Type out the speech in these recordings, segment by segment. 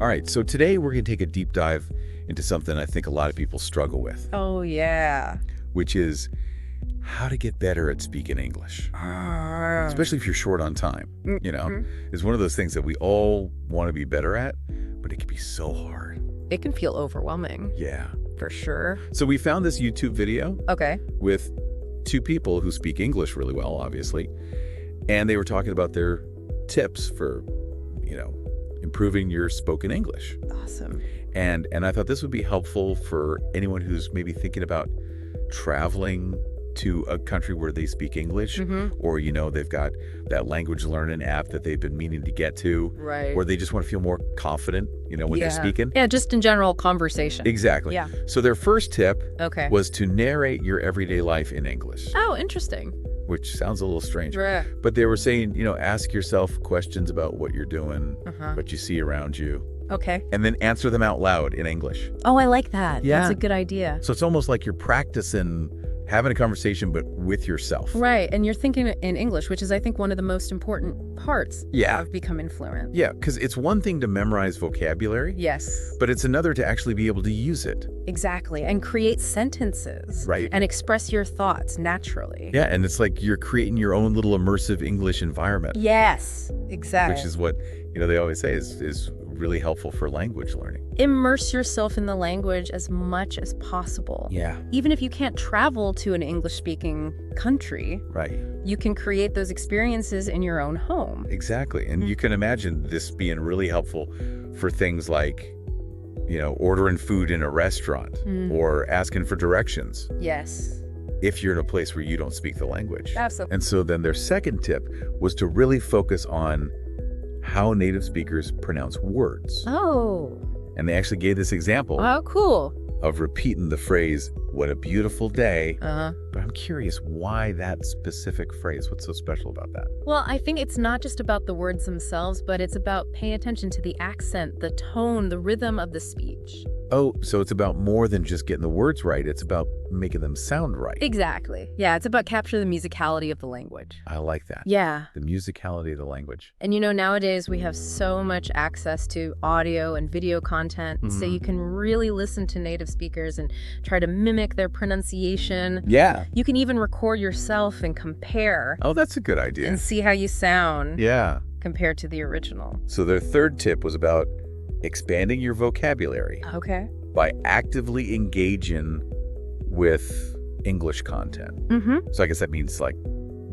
All right, so today we're going to take a deep dive into something I think a lot of people struggle with, Oh, yeah. which is how to get better at speaking English, especially if you're short on time. It's one of those things that we all want to be better at, but it can be so hard. It can feel overwhelming, Yeah. for sure. So we found this YouTube video Okay. with two people who speak English really well, obviously, and they were talking about their tips for, improving your spoken English. Awesome. And I thought this would be helpful for anyone who's maybe thinking about traveling to a country where they speak English, or, they've got that language learning app that they've been meaning to get to, Right. or they just want to feel more confident, when they're speaking. Yeah, just in general conversation. Exactly. Yeah. So their first tip Okay. was to narrate your everyday life in English, Oh, interesting. which sounds a little strange. Right. But they were saying, ask yourself questions about what you're doing, Uh-huh. what you see around you, Okay. and then answer them out loud in English. Oh, I like that. Yeah. That's a good idea. So it's almost like you're practicing having a conversation, but with yourself. Right. And you're thinking in English, which is, I think, one of the most important parts Yeah. of becoming fluent. Yeah, because it's one thing to memorize vocabulary, Yes. but it's another to actually be able to use it. Exactly. And create sentences. Right. And express your thoughts naturally. Yeah, and it's like you're creating your own little immersive English environment, Yes. Exactly. which is what, they always say is really helpful for language learning. Immerse yourself in the language as much as possible. Yeah. Even if you can't travel to an English-speaking country, Right. you can create those experiences in your own home. Exactly. And you can imagine this being really helpful for things like, ordering food in a restaurant or asking for directions Yes. if you're in a place where you don't speak the language. Absolutely. And so then their second tip was to really focus on how native speakers pronounce words. Oh. And they actually gave this example Oh, cool. of repeating the phrase, "What a beautiful day." Uh-huh. But I'm curious why that specific phrase. What's so special about that? Well, I think it's not just about the words themselves, but it's about paying attention to the accent, the tone, the rhythm of the speech. Oh, so it's about more than just getting the words right. It's about making them sound right. Exactly. Yeah, it's about capturing the musicality of the language. I like that. Yeah. The musicality of the language. And nowadays we have so much access to audio and video content, so you can really listen to native speakers and try to mimic their pronunciation. Yeah. You can even record yourself and compare Oh, that's a good idea. and see how you sound Yeah. compared to the original. So their third tip was about expanding your vocabulary Okay. by actively engaging with English content. So I guess that means like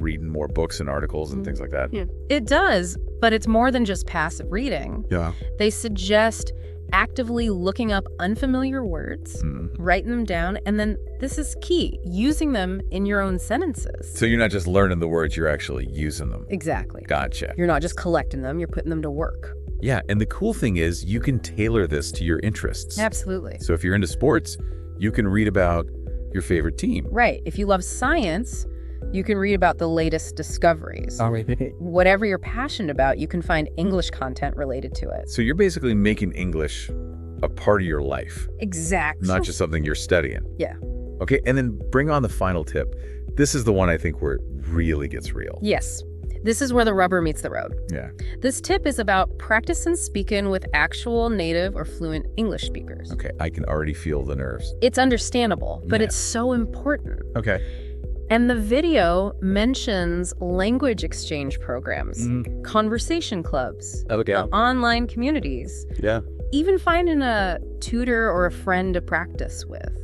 reading more books and articles and things like that. Yeah. It does, but it's more than just passive reading. Yeah. They suggest actively looking up unfamiliar words, writing them down, and then this is key, using them in your own sentences. So you're not just learning the words, you're actually using them. Exactly. Gotcha. You're not just collecting them, you're putting them to work. Yeah, and the cool thing is you can tailor this to your interests. Absolutely. So if you're into sports, you can read about your favorite team. Right. If you love science, you can read about the latest discoveries. All right. Whatever you're passionate about, you can find English content related to it. So you're basically making English a part of your life, Exactly. not just something you're studying. Yeah. Okay, and then bring on the final tip. This is the one I think where it really gets real. Yes. This is where the rubber meets the road. Yeah. This tip is about practicing speaking with actual native or fluent English speakers. Okay, I can already feel the nerves. It's understandable, but Yeah. it's so important. Okay. And the video mentions language exchange programs, conversation clubs, Oh, yeah. online communities, Yeah. even finding a tutor or a friend to practice with.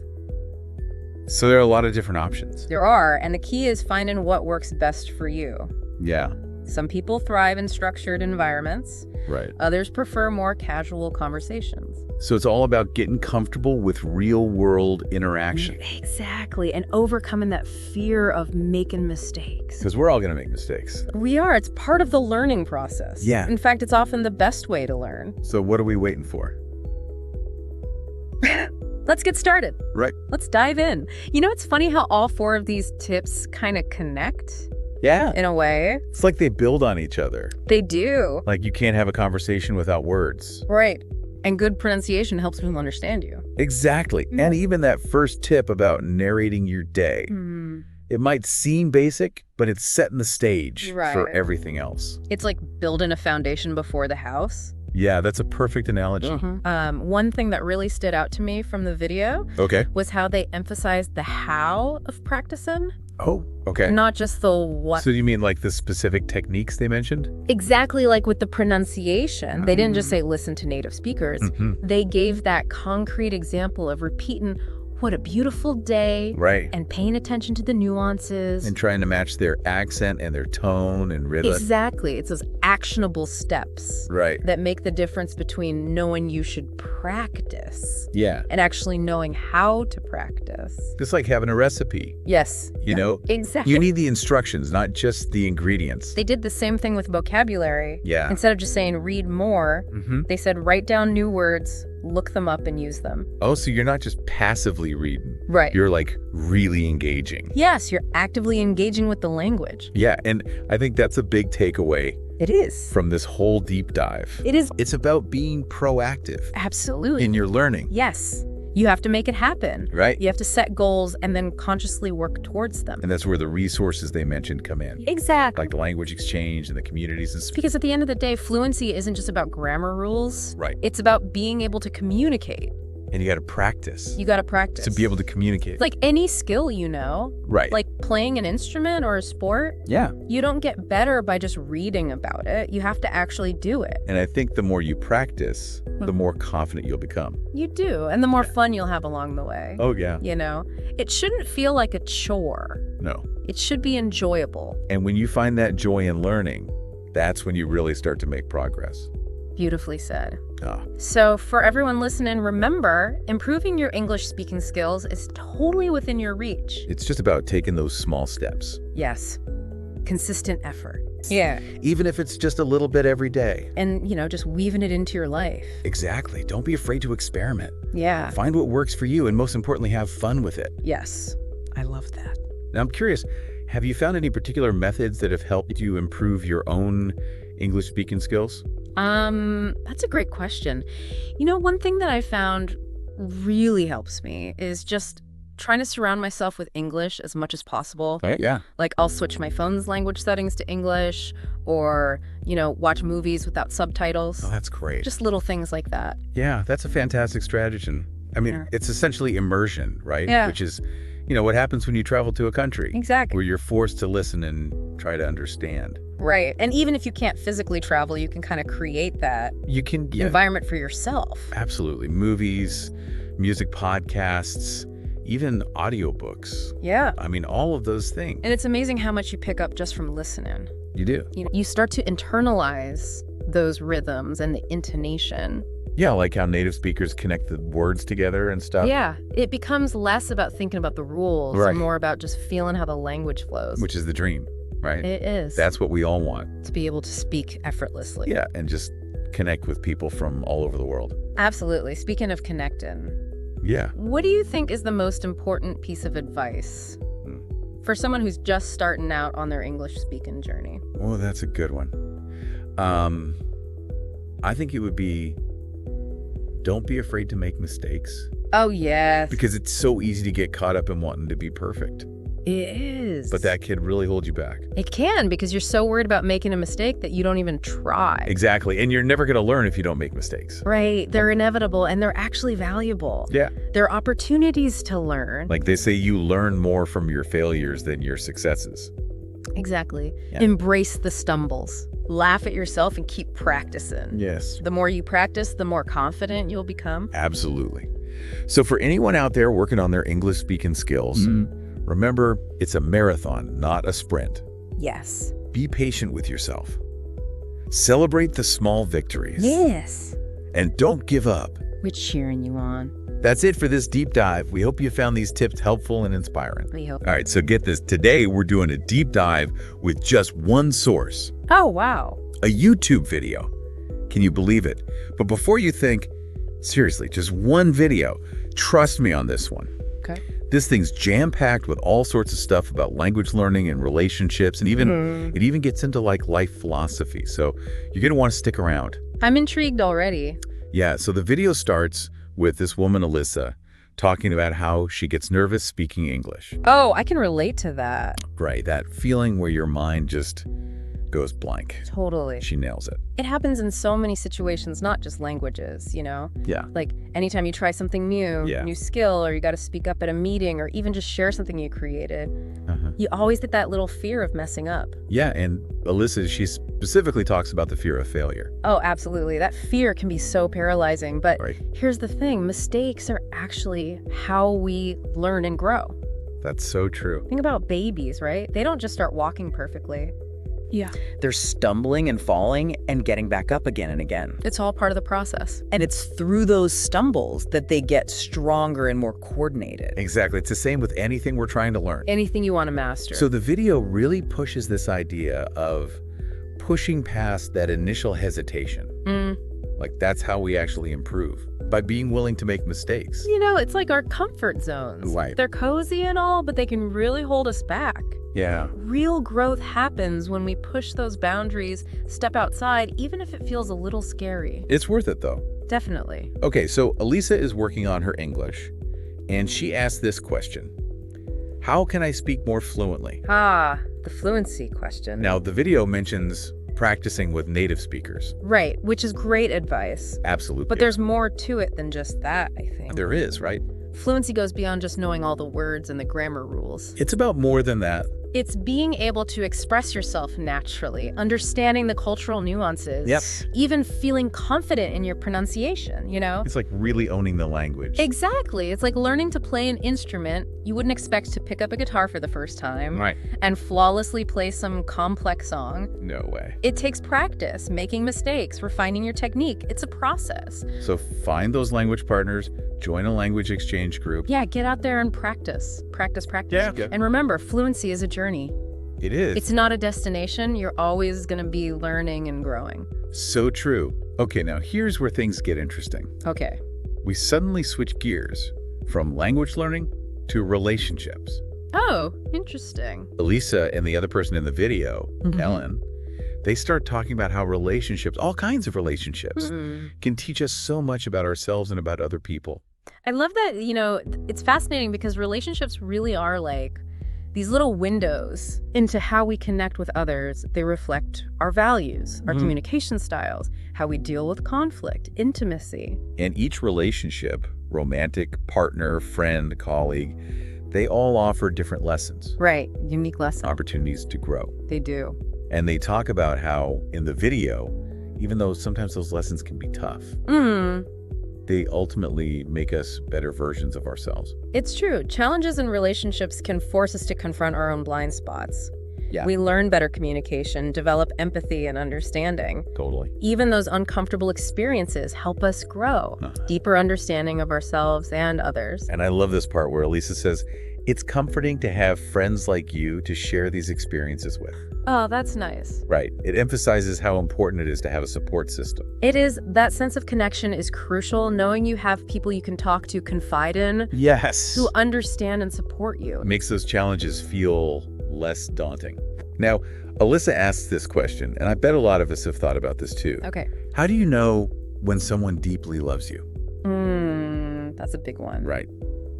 So there are a lot of different options. There are, and the key is finding what works best for you. Yeah. Some people thrive in structured environments. Right. Others prefer more casual conversations. So it's all about getting comfortable with real-world interaction. Exactly, and overcoming that fear of making mistakes. Because we're all going to make mistakes. We are. It's part of the learning process. Yeah. In fact, it's often the best way to learn. So what are we waiting for? Let's get started. Right. Let's dive in. It's funny how all four of these tips kind of connect Yeah. in a way. It's like they build on each other. They do. Like you can't have a conversation without words. Right. And good pronunciation helps people understand you. Exactly. And even that first tip about narrating your day. It might seem basic, but it's setting the stage for Right. everything else. It's like building a foundation before the house. Yeah, that's a perfect analogy. One thing that really stood out to me from the video Okay. was how they emphasized the how of practicing, Oh, okay. not just the what. So you mean like the specific techniques they mentioned? Exactly like with the pronunciation. They didn't just say listen to native speakers. They gave that concrete example of repeating what a beautiful day, Right. and paying attention to the nuances. And trying to match their accent and their tone and rhythm. Exactly. It's those actionable steps Right. that make the difference between knowing you should practice Yeah. and actually knowing how to practice. Just like having a recipe, Yes. you know? Exactly. You need the instructions, not just the ingredients. They did the same thing with vocabulary. Yeah. Instead of just saying read more, they said write down new words, look them up, and use them. Oh, so you're not just passively reading. Right. You're like really engaging. Yes, you're actively engaging with the language. Yeah, and I think that's a big takeaway It is. from this whole deep dive. It is. It's about being proactive Absolutely. in your learning, Yes. You have to make it happen. right? You have to set goals and then consciously work towards them. And that's where the resources they mentioned come in, Exactly. like the language exchange and the communities and Because at the end of the day, fluency isn't just about grammar rules. Right. It's about being able to communicate. And you got to practice You got to practice. to be able to communicate. Like any skill, Right. like playing an instrument or a sport, yeah. you don't get better by just reading about it. You have to actually do it. And I think the more you practice, the more confident you'll become. You do. And the more fun you'll have along the way. Oh, yeah. You know, it shouldn't feel like a chore. No. It should be enjoyable. And when you find that joy in learning, that's when you really start to make progress. Beautifully said. Ah. So for everyone listening, remember, improving your English speaking skills is totally within your reach. It's just about taking those small steps. Yes. Consistent effort. Yeah. Even if it's just a little bit every day. And, just weaving it into your life. Exactly. Don't be afraid to experiment. Yeah. Find what works for you and most importantly, have fun with it. Yes. I love that. Now, I'm curious, have you found any particular methods that have helped you improve your own English speaking skills? That's a great question. One thing that I found really helps me is just trying to surround myself with English as much as possible. Right. Yeah. Like I'll switch my phone's language settings to English or, watch movies without subtitles. Oh, that's great. Just little things like that. Yeah, that's a fantastic strategy. I mean, Yeah. it's essentially immersion, right? Yeah. Which is, what happens when you travel to a country. Exactly. Where you're forced to listen and try to understand. Right. And even if you can't physically travel, you can kind of create that You can, environment for yourself. absolutely. Movies, music podcasts, even audiobooks. Yeah. I mean, all of those things. And it's amazing how much you pick up just from listening. You do. You start to internalize those rhythms and the intonation. Yeah, like how native speakers connect the words together and stuff. Yeah. It becomes less about thinking about the rules Right. and more about just feeling how the language flows. Which is the dream, right? It is. That's what we all want. to be able to speak effortlessly. Yeah, and just connect with people from all over the world. Absolutely. Speaking of connecting, Yeah. what do you think is the most important piece of advice for someone who's just starting out on their English speaking journey? Oh, that's a good one. I think it would be, don't be afraid to make mistakes. Oh, yes. Because it's so easy to get caught up in wanting to be perfect. It is. But that could really hold you back. It can, because you're so worried about making a mistake that you don't even try. Exactly. And you're never going to learn if you don't make mistakes. Right. They're inevitable, and they're actually valuable. Yeah. They're opportunities to learn. Like they say, you learn more from your failures than your successes. Exactly. Yeah. Embrace the stumbles. Laugh at yourself and keep practicing. Yes. The more you practice, the more confident you'll become. Absolutely. So for anyone out there working on their English speaking skills, remember, it's a marathon, not a sprint. Yes. Be patient with yourself. Celebrate the small victories. Yes. And don't give up. We're cheering you on. That's it for this deep dive. We hope you found these tips helpful and inspiring. We hope. All right, so get this. Today, we're doing a deep dive with just one source, Oh, wow. a YouTube video. Can you believe it? But before you think, seriously, just one video, trust me on this one. Okay. This thing's jam-packed with all sorts of stuff about language learning and relationships, and it even gets into like life philosophy. So you're gonna want to stick around. I'm intrigued already. Yeah, so the video starts with this woman, Alyssa, talking about how she gets nervous speaking English. Oh, I can relate to that. Right, that feeling where your mind just goes blank. Totally. She nails it. It happens in so many situations, not just languages, you know? Yeah. Like anytime you try something new, Yeah. new skill, or you got to speak up at a meeting, or even just share something you created, you always get that little fear of messing up. Yeah, and Alyssa, she specifically talks about the fear of failure. Oh, absolutely. That fear can be so paralyzing. But Right. here's the thing, mistakes are actually how we learn and grow. That's so true. Think about babies, right? They don't just start walking perfectly. Yeah. They're stumbling and falling and getting back up again and again. It's all part of the process. And it's through those stumbles that they get stronger and more coordinated. Exactly. It's the same with anything we're trying to learn. Anything you want to master. So the video really pushes this idea of pushing past that initial hesitation. Like that's how we actually improve, by being willing to make mistakes. You know, it's like our comfort zones. Right. They're cozy and all, but they can really hold us back. Yeah. Real growth happens when we push those boundaries, step outside, even if it feels a little scary. It's worth it though. Definitely. Okay, so Elisa is working on her English, and she asked this question. How can I speak more fluently? Ah, the fluency question. Now, the video mentions practicing with native speakers. Right, which is great advice. Absolutely. But there's more to it than just that, I think. There is, right? Fluency goes beyond just knowing all the words and the grammar rules. It's about more than that. It's being able to express yourself naturally, understanding the cultural nuances, Yep. even feeling confident in your pronunciation, you know? It's like really owning the language. Exactly. It's like learning to play an instrument you wouldn't expect to pick up a guitar for the first time Right. and flawlessly play some complex song. No way. It takes practice, making mistakes, refining your technique. It's a process. So find those language partners, join a language exchange group. Yeah, get out there and practice. Practice. Yeah. And remember, fluency is a journey. It is. It's not a destination. You're always going to be learning and growing. So true. Okay, now here's where things get interesting. Okay. We suddenly switch gears from language learning to relationships. Oh, interesting. Elisa and the other person in the video, Ellen, they start talking about how relationships, all kinds of relationships, can teach us so much about ourselves and about other people. I love that, you know, it's fascinating because relationships really are like these little windows into how we connect with others. They reflect our values, our communication styles, how we deal with conflict, intimacy. And each relationship, romantic, partner, friend, colleague, they all offer different lessons, Right. Unique lesson. opportunities to grow. They do. And they talk about how in the video, even though sometimes those lessons can be tough, they ultimately make us better versions of ourselves. It's true. Challenges in relationships can force us to confront our own blind spots. Yeah. We learn better communication, develop empathy and understanding. Totally. Even those uncomfortable experiences help us grow, deeper understanding of ourselves and others. And I love this part where Elisa says, it's comforting to have friends like you to share these experiences with. Oh, that's nice. Right. It emphasizes how important it is to have a support system. It is. That sense of connection is crucial, knowing you have people you can talk to, confide in, Yes. who understand and support you. It makes those challenges feel less daunting. Now, Alyssa asks this question, and I bet a lot of us have thought about this too. Okay. How do you know when someone deeply loves you? That's a big one. Right.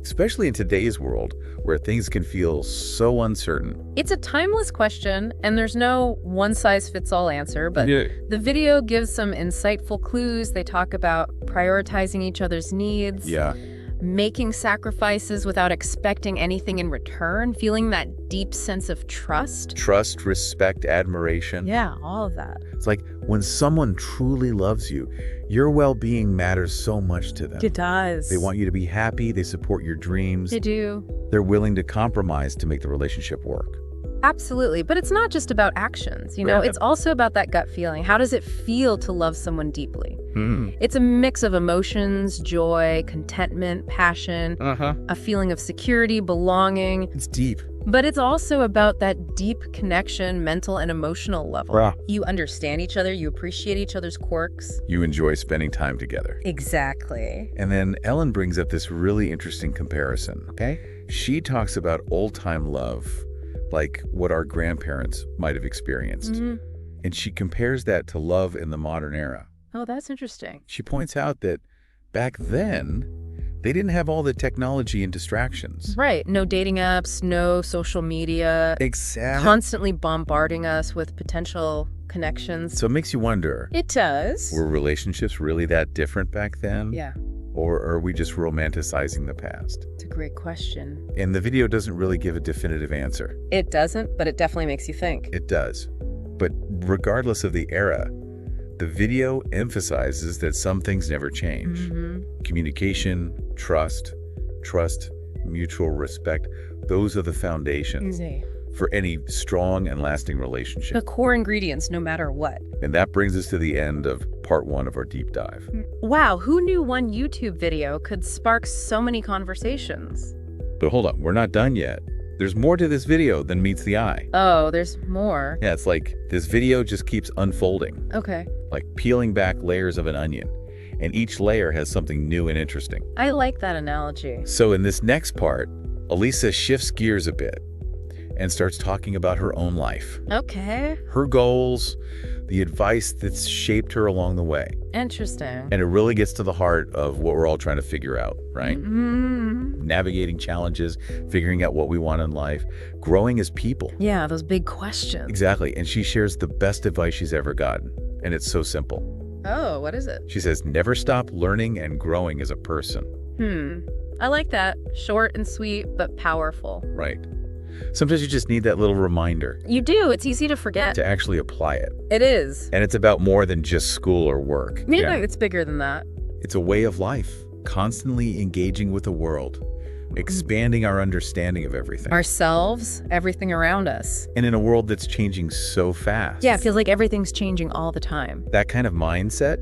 Especially in today's world where things can feel so uncertain. It's a timeless question, and there's no one-size-fits-all answer, but the video gives some insightful clues. They talk about prioritizing each other's needs, making sacrifices without expecting anything in return, feeling that deep sense of trust. Trust, respect, admiration. Yeah, all of that. It's like when someone truly loves you, your well-being matters so much to them. It does. They want you to be happy. They support your dreams. They do. They're willing to compromise to make the relationship work. Absolutely. But it's not just about actions, you know? It's also about that gut feeling. How does it feel to love someone deeply? It's a mix of emotions, joy, contentment, passion, a feeling of security, belonging. It's deep. But it's also about that deep connection, mental and emotional level. Wow. You understand each other, you appreciate each other's quirks. You enjoy spending time together. Exactly. And then Ellen brings up this really interesting comparison. Okay. She talks about old-time love, like what our grandparents might have experienced. And she compares that to love in the modern era. Oh, that's interesting. She points out that back then, They didn't have all the technology and distractions. Right. No dating apps, no social media. Exactly. Constantly bombarding us with potential connections. So it makes you wonder. It does. Were relationships really that different back then? Yeah. Or are we just romanticizing the past? It's a great question. And the video doesn't really give a definitive answer. It doesn't, but it definitely makes you think. It does. But regardless of the era, the video emphasizes that some things never change. Communication, trust, mutual respect, those are the foundations for any strong and lasting relationship. The core ingredients, no matter what. And that brings us to the end of part 1 of our deep dive. Wow, who knew one YouTube video could spark so many conversations? But hold on, we're not done yet. There's more to this video than meets the eye. Oh, there's more. Yeah, it's like this video just keeps unfolding. Okay. Like peeling back layers of an onion. And each layer has something new and interesting. I like that analogy. So in this next part, Elisa shifts gears a bit and starts talking about her own life. Okay. Her goals, the advice that's shaped her along the way. Interesting. And it really gets to the heart of what we're all trying to figure out, right? Navigating challenges, figuring out what we want in life, growing as people. Yeah, those big questions. Exactly. And she shares the best advice she's ever gotten. And it's so simple. Oh, what is it? She says, never stop learning and growing as a person. I like that. Short and sweet, but powerful. Right. Sometimes you just need that little reminder. You do. It's easy to forget. To actually apply it. It is. And it's about more than just school or work. Yeah, it's bigger than that. It's a way of life, constantly engaging with the world, expanding our understanding of everything. Ourselves, everything around us. And in a world that's changing so fast. Yeah, it feels like everything's changing all the time. That kind of mindset,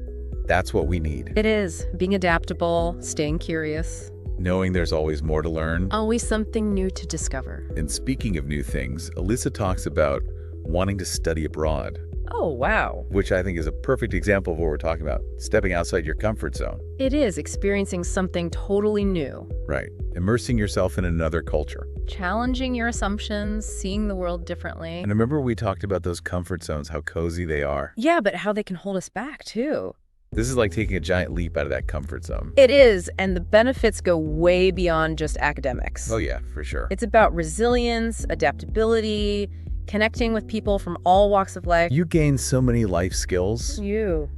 that's what we need. It is. Being adaptable, staying curious. Knowing there's always more to learn. Always something new to discover. And speaking of new things, Elisa talks about wanting to study abroad. Oh, wow. Which I think is a perfect example of what we're talking about, stepping outside your comfort zone. It is, experiencing something totally new. Right. Immersing yourself in another culture. Challenging your assumptions, seeing the world differently. And remember we talked about those comfort zones, how cozy they are. Yeah, but how they can hold us back, too. This is like taking a giant leap out of that comfort zone. It is, and the benefits go way beyond just academics. Oh yeah, for sure. It's about resilience, adaptability, connecting with people from all walks of life. You gain so many life skills.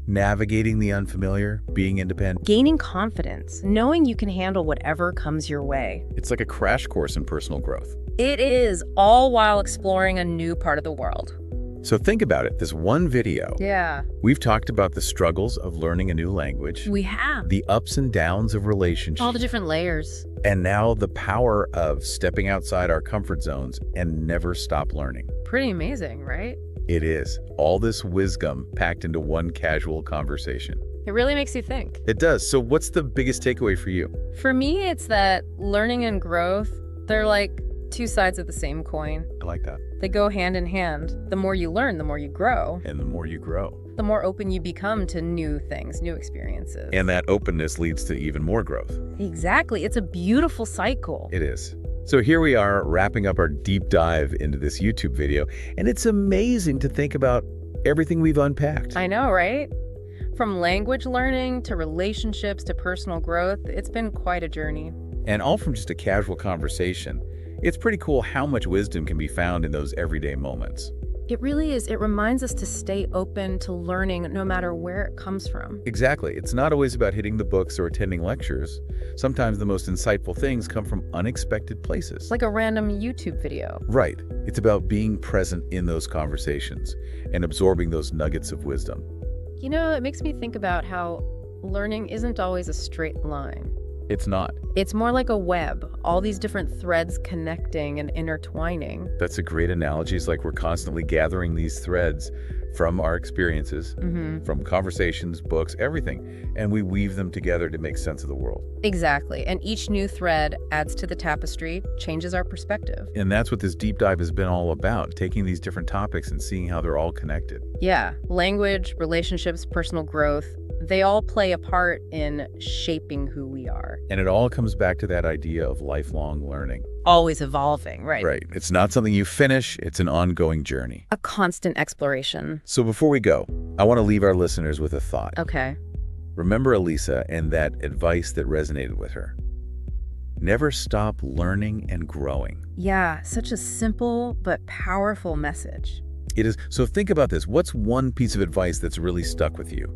Navigating the unfamiliar, being independent. Gaining confidence, knowing you can handle whatever comes your way. It's like a crash course in personal growth. It is, all while exploring a new part of the world. So think about it, this one video. Yeah. We've talked about the struggles of learning a new language. We have. The ups and downs of relationships. All the different layers. And now the power of stepping outside our comfort zones and never stop learning. Pretty amazing, right? It is. All this wisdom packed into one casual conversation. It really makes you think. It does. So what's the biggest takeaway for you? For me, it's that learning and growth, they're like two sides of the same coin. I like that. They go hand in hand. The more you learn, the more you grow. And the more you grow. The more open you become to new things, new experiences. And that openness leads to even more growth. Exactly. It's a beautiful cycle. It is. So here we are wrapping up our deep dive into this YouTube video. And it's amazing to think about everything we've unpacked. I know, right? From language learning to relationships to personal growth, it's been quite a journey. And all from just a casual conversation. It's pretty cool how much wisdom can be found in those everyday moments. It really is. It reminds us to stay open to learning no matter where it comes from. Exactly. It's not always about hitting the books or attending lectures. Sometimes the most insightful things come from unexpected places. Like a random YouTube video. Right. It's about being present in those conversations and absorbing those nuggets of wisdom. You know, it makes me think about how learning isn't always a straight line. It's not. It's more like a web, all these different threads connecting and intertwining. That's a great analogy. It's like we're constantly gathering these threads from our experiences, from conversations, books, everything, and we weave them together to make sense of the world. Exactly. And each new thread adds to the tapestry, changes our perspective. And that's what this deep dive has been all about, taking these different topics and seeing how they're all connected. Yeah. Language, relationships, personal growth, they all play a part in shaping who we are. And it all comes back to that idea of lifelong learning. Always evolving, right? Right. It's not something you finish, it's an ongoing journey. A constant exploration. So before we go, I want to leave our listeners with a thought. Okay. Remember Elisa and that advice that resonated with her. Never stop learning and growing. Yeah, such a simple but powerful message. It is. So think about this. What's one piece of advice that's really stuck with you?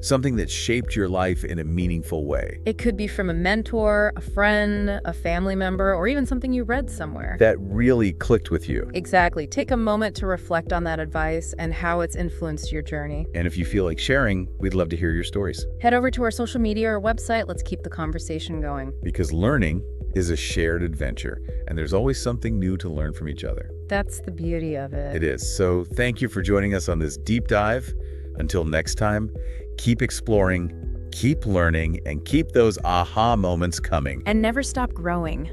Something that shaped your life in a meaningful way. It could be from a mentor, a friend, a family member, or even something you read somewhere. That really clicked with you. Exactly. Take a moment to reflect on that advice and how it's influenced your journey. And if you feel like sharing, we'd love to hear your stories. Head over to our social media or website. Let's keep the conversation going. Because learning is a shared adventure, and there's always something new to learn from each other. That's the beauty of it. It is. So thank you for joining us on this deep dive. Until next time, keep exploring, keep learning, and keep those aha moments coming. And never stop growing.